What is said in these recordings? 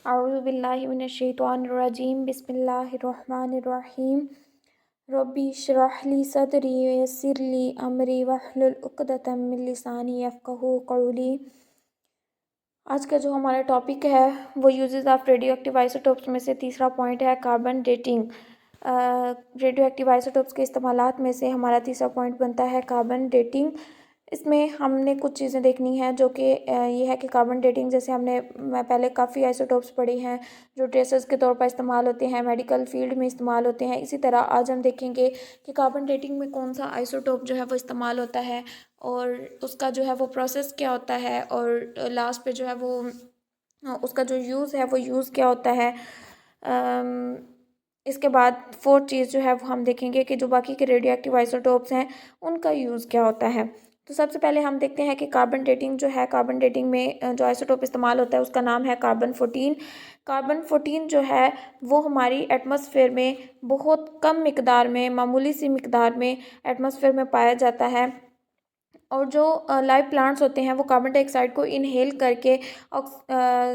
अऊज़ुबिल्लाहिमिनश्शैतानिर्रजीम बिस्मिल्लाहिर्रहमानिर्रहीम रब्बी इश्रह ली सदरी वयस्सिर ली अमरी वहलुल उक़दतम मिन लिसानी यफ़क़हू क़ौली। आज का जो हमारा टॉपिक है वो uses of radio active isotopes में से तीसरा पॉइंट है carbon dating. Radio active isotopes के इस्तेमालात में से हमारा तीसरा पॉइंट बनता है कार्बन डेटिंग। इसमें हमने कुछ चीज़ें देखनी है जो कि ये है कि कार्बन डेटिंग जैसे हमने पहले काफ़ी आइसोटोप्स पढ़ी हैं जो ट्रेसर्स के तौर पर इस्तेमाल होते हैं, मेडिकल फील्ड में इस्तेमाल होते हैं। इसी तरह आज हम देखेंगे कि कार्बन डेटिंग में कौन सा आइसोटोप जो है वो इस्तेमाल होता है और उसका जो है वो प्रोसेस क्या होता है और लास्ट पे जो है वो उसका जो यूज़ है वो यूज़ क्या होता है। इसके बाद फोर्थ चीज़ जो है वो हम देखेंगे कि जो बाकी के रेडियो एक्टिव आइसोटोप्स हैं उनका यूज़ क्या होता है। तो सबसे पहले हम देखते हैं कि कार्बन डेटिंग जो है, कार्बन डेटिंग में जो आइसोटोप इस्तेमाल होता है उसका नाम है कार्बन 14। कार्बन 14 जो है वो हमारी एटमॉस्फेयर में बहुत कम मिकदार में, मामूली सी मिकदार में एटमॉस्फेयर में पाया जाता है और जो लाइव प्लांट्स होते हैं वो कार्बन डाइऑक्साइड को इनहेल करके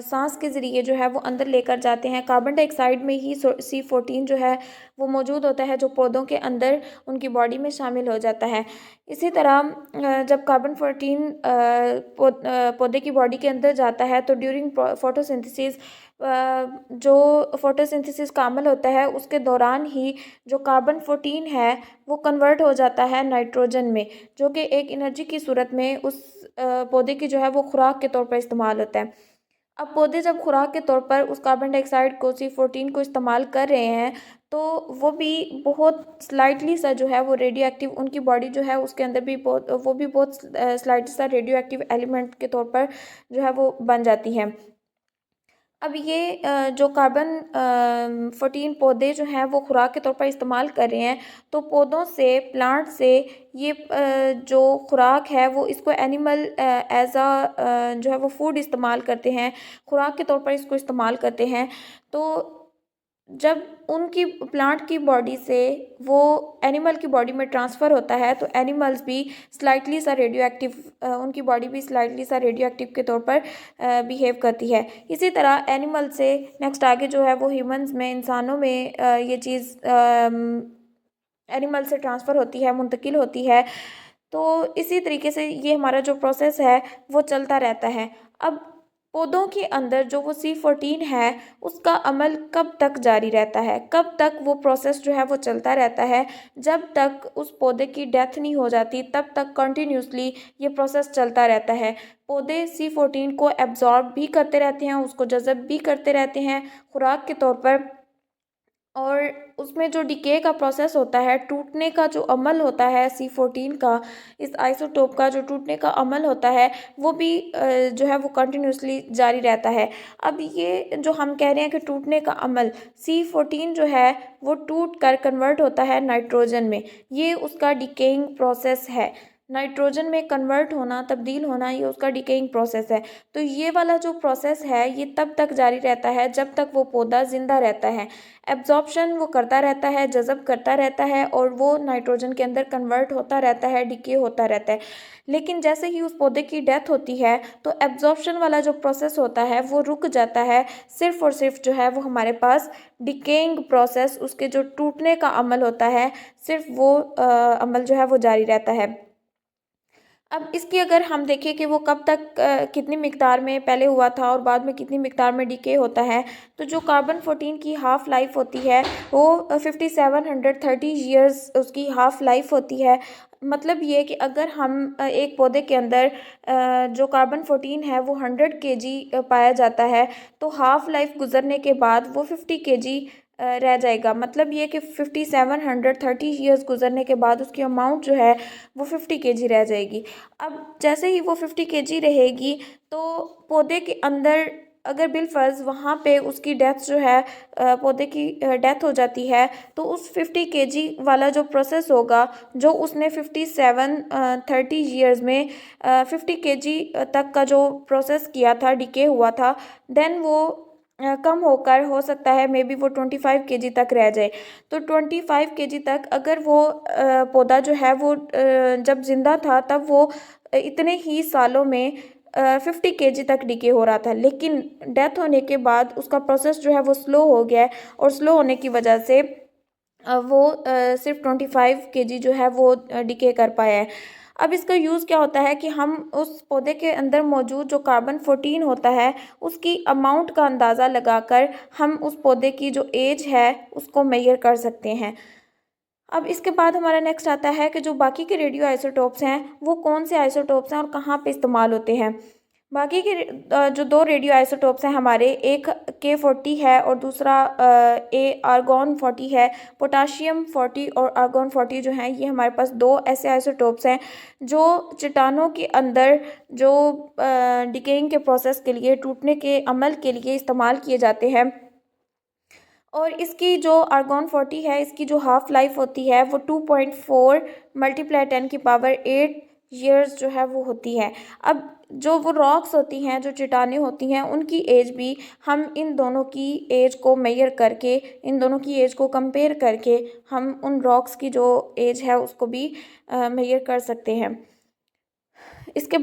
सांस के ज़रिए जो है वो अंदर लेकर जाते हैं। कार्बन डाइऑक्साइड में ही C14 जो है वो मौजूद होता है जो पौधों के अंदर उनकी बॉडी में शामिल हो जाता है। इसी तरह जब कार्बन 14 पौधे की बॉडी के अंदर जाता है तो ड्यूरिंग फोटोसिंथेसिस जो फोटोसिंथेसिस का अमल होता है उसके दौरान ही जो कार्बन 14 है वो कन्वर्ट हो जाता है नाइट्रोजन में, जो कि एक एनर्जी की सूरत में उस पौधे की जो है वो खुराक के तौर पर इस्तेमाल होता है। अब पौधे जब खुराक के तौर पर उस कार्बन डाइऑक्साइड को C14 को इस्तेमाल कर रहे हैं तो वो भी बहुत स्लाइटली सा जो है वो रेडियो एक्टिव, उनकी बॉडी जो है उसके अंदर भी वो भी बहुत स्लाइटली सा रेडियो एक्टिव एलिमेंट के तौर पर जो है वो बन जाती है। अब ये जो कार्बन 14 पौधे जो हैं वो खुराक के तौर पर इस्तेमाल कर रहे हैं तो पौधों से, प्लांट से ये जो खुराक है वो इसको एनिमल एज अ जो है वो फूड इस्तेमाल करते हैं, खुराक के तौर पर इसको इस्तेमाल करते हैं। तो जब उनकी प्लांट की बॉडी से वो एनिमल की बॉडी में ट्रांसफ़र होता है तो एनिमल्स भी स्लाइटली सा रेडियो एक्टिव, उनकी बॉडी भी स्लाइटली सा रेडियो एक्टिव के तौर पर बिहेव करती है। इसी तरह एनिमल से नेक्स्ट आगे जो है वो ह्यूमंस में, इंसानों में ये चीज़ एनिमल से ट्रांसफ़र होती है, मुंतकिल होती है। तो इसी तरीके से ये हमारा जो प्रोसेस है वो चलता रहता है। अब पौधों के अंदर जो वो C14 है उसका अमल कब तक जारी रहता है, कब तक वो प्रोसेस जो है वो चलता रहता है, जब तक उस पौधे की डेथ नहीं हो जाती तब तक कंटिन्यूसली ये प्रोसेस चलता रहता है। पौधे C14 को एब्जॉर्ब भी करते रहते हैं, उसको जज़ब भी करते रहते हैं खुराक के तौर पर, और उसमें जो डिके का प्रोसेस होता है, टूटने का जो अमल होता है C14 का, इस आइसोटोप का जो टूटने का अमल होता है वो भी जो है वो कंटिन्यूसली जारी रहता है। अब ये जो हम कह रहे हैं कि टूटने का अमल, C14 जो है वो टूट कर कन्वर्ट होता है नाइट्रोजन में, ये उसका डिकेइंग प्रोसेस है। नाइट्रोजन में कन्वर्ट होना, तब्दील होना, ये उसका डिकेइंग प्रोसेस है। तो ये वाला जो प्रोसेस है ये तब तक जारी रहता है जब तक वो पौधा ज़िंदा रहता है। एब्जॉर्प्शन वो करता रहता है, जज़ब करता रहता है और वो नाइट्रोजन के अंदर कन्वर्ट होता रहता है, डिके होता रहता है। लेकिन जैसे ही उस पौधे की डेथ होती है तो एब्जॉर्प्शन वाला जो प्रोसेस होता है वो रुक जाता है। सिर्फ और सिर्फ जो है वो हमारे पास डिकेइंग प्रोसेस, उसके जो टूटने का अमल होता है, सिर्फ वो अमल जो है वो जारी रहता है। अब इसकी अगर हम देखें कि वो कब तक कितनी मिकदार में पहले हुआ था और बाद में कितनी मिकदार में डिके होता है, तो जो कार्बन 14 की हाफ़ लाइफ होती है वो 5730 ईयर्स उसकी हाफ़ लाइफ होती है। मतलब ये कि अगर हम एक पौधे के अंदर जो कार्बन 14 है वो 100 केजी पाया जाता है तो हाफ़ लाइफ गुजरने के बाद वो 50 केजी रह जाएगा। मतलब ये कि 5730 ईयर्स गुजरने के बाद उसकी अमाउंट जो है वो 50 केजी रह जाएगी। अब जैसे ही वो 50 केजी रहेगी तो पौधे के अंदर अगर बिलफ़र्ज़ वहाँ पे उसकी डेथ जो है, पौधे की डेथ हो जाती है तो उस 50 केजी वाला जो प्रोसेस होगा, जो उसने 30 ईयर्स में 50 केजी तक का जो प्रोसेस किया था, डिके हुआ था, देन वो कम होकर हो सकता है मे बी वो 25 केजी तक रह जाए। तो 25 केजी तक अगर वो पौधा जो है वो जब ज़िंदा था तब वो इतने ही सालों में 50 केजी तक डिके हो रहा था, लेकिन डेथ होने के बाद उसका प्रोसेस जो है वो स्लो हो गया है और स्लो होने की वजह से वो सिर्फ 25 केजी जो है वो डिके कर पाया है। अब इसका यूज़ क्या होता है कि हम उस पौधे के अंदर मौजूद जो कार्बन-14 होता है उसकी अमाउंट का अंदाज़ा लगाकर हम उस पौधे की जो एज है उसको मेज़र कर सकते हैं। अब इसके बाद हमारा नेक्स्ट आता है कि जो बाकी के रेडियो आइसोटोप्स हैं वो कौन से आइसोटोप्स हैं और कहाँ पे इस्तेमाल होते हैं। बाकी के जो 2 रेडियो आइसोटोप्स हैं हमारे, एक K40 है और दूसरा आर्गॉन 40 है। पोटाशियम 40 और आर्गॉन 40 जो हैं ये हमारे पास 2 ऐसे आइसोटोप्स हैं जो चट्टानों के अंदर जो डिकेइंग के प्रोसेस के लिए, टूटने के अमल के लिए इस्तेमाल किए जाते हैं। और इसकी जो आर्गॉन 40 है इसकी जो हाफ़ लाइफ होती है वो 2.4 मल्टीप्लाई 10 की पावर 8 ईयर्स जो है वो होती है। अब जो वो रॉक्स होती हैं, जो चट्टानें होती हैं, उनकी एज भी हम इन दोनों की एज को मेजर करके, इन दोनों की एज को कंपेयर करके हम उन रॉक्स की जो एज है उसको भी मेजर कर सकते हैं। इसके